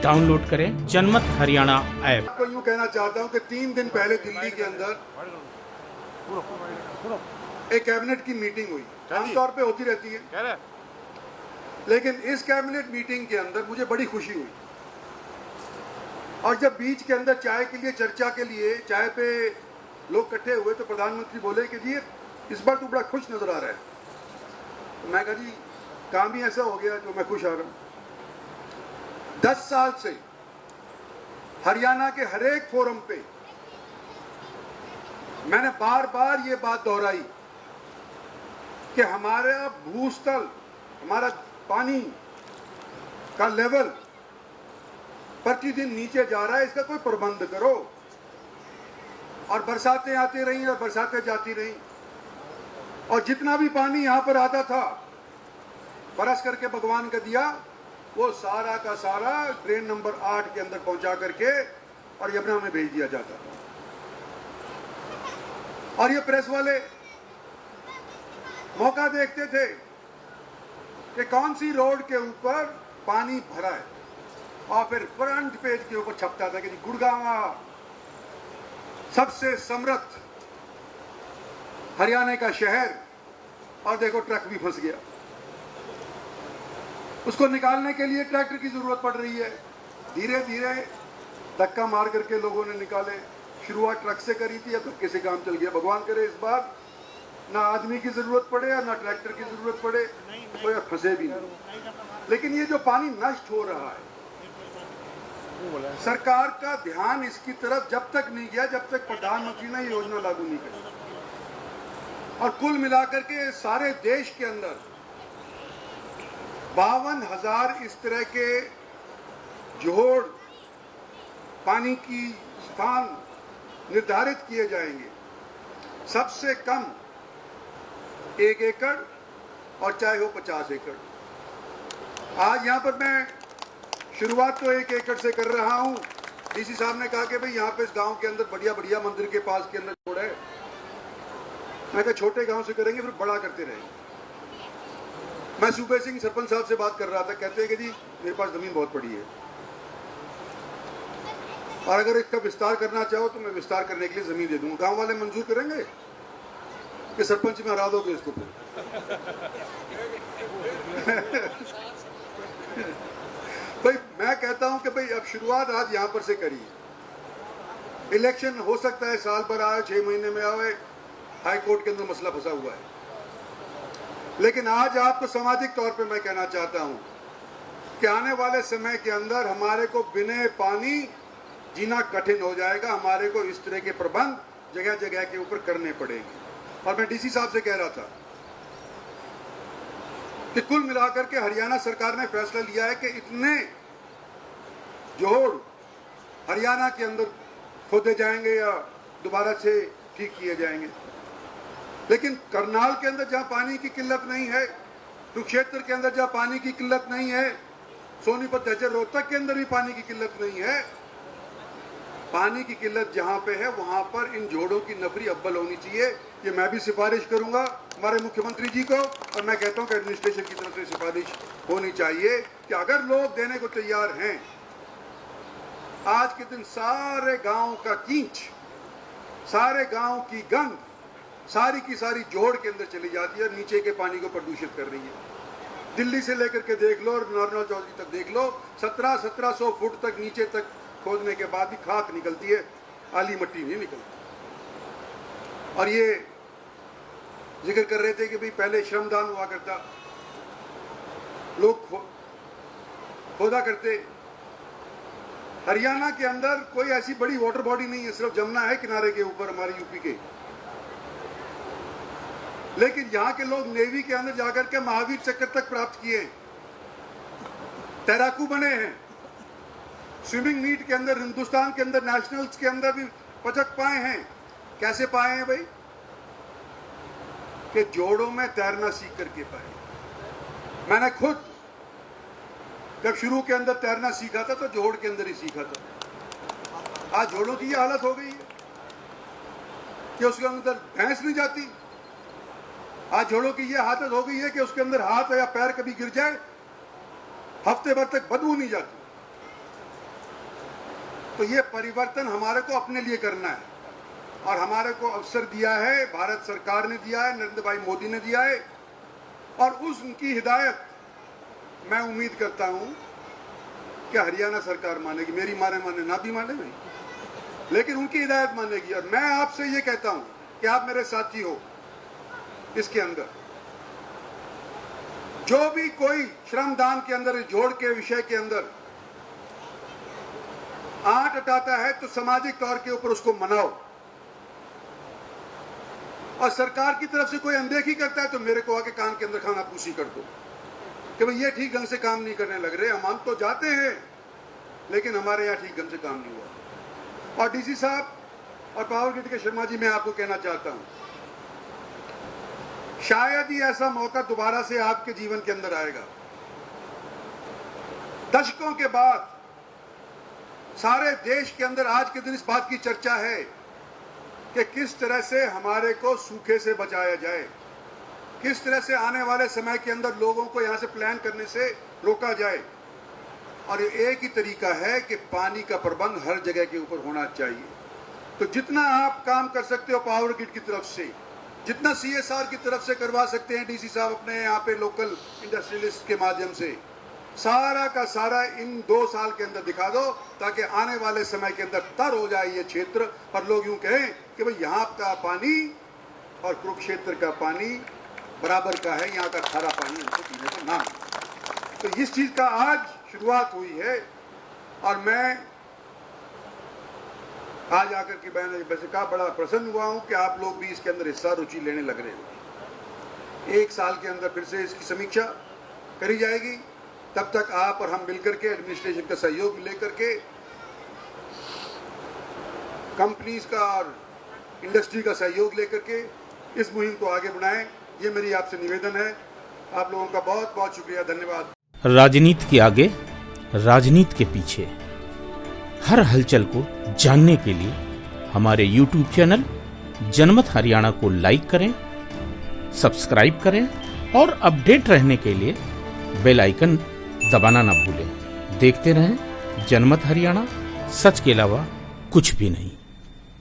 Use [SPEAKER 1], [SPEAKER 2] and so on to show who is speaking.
[SPEAKER 1] Download करें जनमत Haryana app.
[SPEAKER 2] आपको यूँ कहना चाहता हूँ कि 3 दिन पहले दिल्ली के अंदर एक कैबिनेट की मीटिंग हुई। आमतौर पे होती रहती है, लेकिन इस कैबिनेट मीटिंग के अंदर मुझे बड़ी खुशी हुई। और जब बीच के अंदर चाय के लिए चर्चा के लिए चाय पे लोग इकट्ठे हुए तो प्रधानमंत्री बोले कि जी इस बार तो बड़ा खुश नजर आ रहा है। तो मैं कहा जी काम ही ऐसा हो गया जो मैं खुश आ रहा हूँ। 10 साल से हरियाणा के हर एक फोरम पे मैंने बार बार ये बात दोहराई कि हमारा भूस्थल, हमारा पानी का लेवल प्रतिदिन नीचे जा रहा है, इसका कोई प्रबंध करो। और बरसातें आती रही और बरसातें जाती रही, और जितना भी पानी यहां पर आता था बरस करके भगवान का दिया, वो सारा का सारा ड्रेन नंबर 8 के अंदर पहुंचा करके और यमुना में भेज दिया जाता था। और ये प्रेस वाले मौका देखते थे कि कौन सी रोड के ऊपर पानी भरा है, और फिर फ्रंट पेज के ऊपर छपता था कि गुड़गांव सबसे समृद्ध हरियाणा का शहर, और देखो ट्रक भी फंस गया। उसको निकालने के लिए ट्रैक्टर की जरूरत पड़ रही है। धीरे धीरे धक्का मार करके लोगों ने निकाले। शुरुआत ट्रक से करी थी, अब धक्के से काम चल गया। भगवान करे इस बार ना आदमी की जरूरत पड़े और ना ट्रैक्टर की जरूरत पड़े, कोई तो फंसे भी नहीं। लेकिन ये जो पानी नष्ट हो रहा है, सरकार का ध्यान इसकी तरफ जब तक नहीं गया जब तक प्रधानमंत्री ने ये योजना लागू नहीं करी। और कुल मिलाकर के सारे देश के अंदर 52,000 इस तरह के जोड़ पानी की स्थान निर्धारित किए जाएंगे। सबसे कम 1 एकड़ और चाहे हो 50 एकड़। आज यहाँ पर मैं शुरुआत तो 1 एकड़ से कर रहा हूँ। डीसी साहब ने कहा कि भाई यहाँ पे इस गांव के अंदर बढ़िया बढ़िया मंदिर के पास के अंदर जोड़ है। मैं कहा छोटे गांव से करेंगे फिर बड़ा करते रहेंगे। मैं सूबे सिंह सरपंच साहब से बात कर रहा था, कहते हैं कि जी मेरे पास जमीन बहुत पड़ी है और अगर इसका विस्तार करना चाहो तो मैं विस्तार करने के लिए जमीन दे दूंगा। गांव वाले मंजूर करेंगे कि सरपंच में हरा दोगे इसको? भाई मैं कहता हूं कि भाई अब शुरुआत आज यहां पर से करिए। इलेक्शन हो सकता है साल भर आए, 6 महीने में आए, हाई कोर्ट के अंदर मसला फंसा हुआ है। लेकिन आज आपको सामाजिक तौर पे मैं कहना चाहता हूं कि आने वाले समय के अंदर हमारे को बिना पानी जीना कठिन हो जाएगा। हमारे को इस तरह के प्रबंध जगह जगह के ऊपर करने पड़ेंगे। और मैं डीसी साहब से कह रहा था कि कुल मिलाकर के हरियाणा सरकार ने फैसला लिया है कि इतने जोड़ हरियाणा के अंदर खोदे जाएंगे या दोबारा से ठीक किए जाएंगे। लेकिन करनाल के अंदर जहां पानी की किल्लत नहीं है, कुरुक्षेत्र के अंदर जहां पानी की किल्लत नहीं है, सोनीपत झज्जर रोहतक के अंदर भी पानी की किल्लत नहीं है। पानी की किल्लत जहां पे है वहां पर इन जोड़ों की नफरी अव्वल होनी चाहिए। ये मैं भी सिफारिश करूंगा हमारे मुख्यमंत्री जी को, और मैं कहता हूं कि एडमिनिस्ट्रेशन की तरफ से सिफारिश होनी चाहिए कि अगर लोग देने को तैयार हैं, आज के दिन सारे गांव का कीच, सारे गांव की गंद सारी की सारी जोड़ के अंदर चली जाती है और नीचे के पानी को प्रदूषित कर रही है। दिल्ली से लेकर के देख लो और नॉर्मल चौधरी तक देख लो, 1700 फुट तक नीचे तक खोदने के बाद भी खाक निकलती है, आली मट्टी नहीं निकलती। और ये जिक्र कर रहे थे कि भाई पहले श्रमदान हुआ करता, लोग खोदा करते। हरियाणा के अंदर कोई ऐसी बड़ी वाटर बॉडी नहीं है, सिर्फ जमुना है किनारे के ऊपर हमारे यूपी के। लेकिन यहाँ के लोग नेवी के अंदर जाकर के महावीर चक्र तक प्राप्त किए, तैराकू बने हैं, स्विमिंग मीट के अंदर हिंदुस्तान के अंदर नेशनल्स के अंदर भी पदक पाए हैं। कैसे पाए हैं भाई? कि जोड़ों में तैरना सीख करके पाए। मैंने खुद जब शुरू के अंदर तैरना सीखा था तो जोड़ के अंदर ही सीखा था। आज जोड़ों की ये हालत हो गई है कि उसके अंदर भैंस नहीं जाती। आज जोड़ों की ये हालत हो गई है कि उसके अंदर हाथ या पैर कभी गिर जाए, हफ्ते भर तक बदबू नहीं जाती। तो ये परिवर्तन हमारे को अपने लिए करना है और हमारे को अवसर दिया है, भारत सरकार ने दिया है, नरेंद्र भाई मोदी ने दिया है और उनकी हिदायत मैं उम्मीद करता हूं कि हरियाणा सरकार मानेगी। मेरी माने ना भी माने नहीं, लेकिन उनकी हिदायत मानेगी। और मैं आपसे ये कहता हूं कि आप मेरे साथी हो इसके अंदर। जो भी कोई श्रमदान के अंदर, जोड़ के विषय के अंदर आंट अटाता है तो सामाजिक तौर के ऊपर उसको मनाओ, और सरकार की तरफ से कोई अनदेखी करता है तो मेरे को आके कान के अंदर खाना पूसी कर दो कि भाई ये ठीक ढंग से काम नहीं करने लग रहे। हम तो जाते हैं लेकिन हमारे यहाँ ठीक ढंग से काम नहीं हुआ। और डीसी साहब और पावर ग्रिड के शर्मा जी, मैं आपको कहना चाहता हूं, शायद ही ऐसा मौका दोबारा से आपके जीवन के अंदर आएगा। दशकों के बाद सारे देश के अंदर आज के दिन इस बात की चर्चा है कि किस तरह से हमारे को सूखे से बचाया जाए, किस तरह से आने वाले समय के अंदर लोगों को यहां से प्लान करने से रोका जाए। और एक ही तरीका है कि पानी का प्रबंध हर जगह के ऊपर होना चाहिए। तो जितना आप काम कर सकते हो पावर ग्रिड की तरफ से, जितना CSR की तरफ से करवा सकते हैं डीसी साहब अपने यहाँ पे लोकल इंडस्ट्रियलिस्ट के माध्यम से, सारा का सारा इन 2 साल के अंदर दिखा दो, ताकि आने वाले समय के अंदर तर हो जाए ये क्षेत्र और लोग यूं कहें कि भाई यहाँ का पानी और कुरुक्षेत्र का पानी बराबर का है, यहाँ का खारा पानी उनको पीने को ना मिले। तो इस चीज का आज शुरुआत हुई है और मैं आज आकर के मैंने वैसे कहा बड़ा प्रसन्न हुआ हूं कि आप लोग भी इसके अंदर हिस्सा रुचि लेने लग रहे हो। 1 साल के अंदर फिर से इसकी समीक्षा करी जाएगी। तब तक आप और हम मिलकर के एडमिनिस्ट्रेशन का सहयोग लेकर के कंपनीज का और इंडस्ट्री का सहयोग लेकर के इस मुहिम को आगे बढ़ाएं, ये मेरी आपसे निवेदन है। आप लोगों का बहुत बहुत शुक्रिया, धन्यवाद।
[SPEAKER 1] राजनीति के आगे, राजनीति के पीछे, हर हलचल को जानने के लिए हमारे YouTube चैनल जनमत हरियाणा को लाइक करें, सब्सक्राइब करें और अपडेट रहने के लिए बेल आइकन दबाना ना भूलें। देखते रहें जनमत हरियाणा, सच के अलावा कुछ भी नहीं।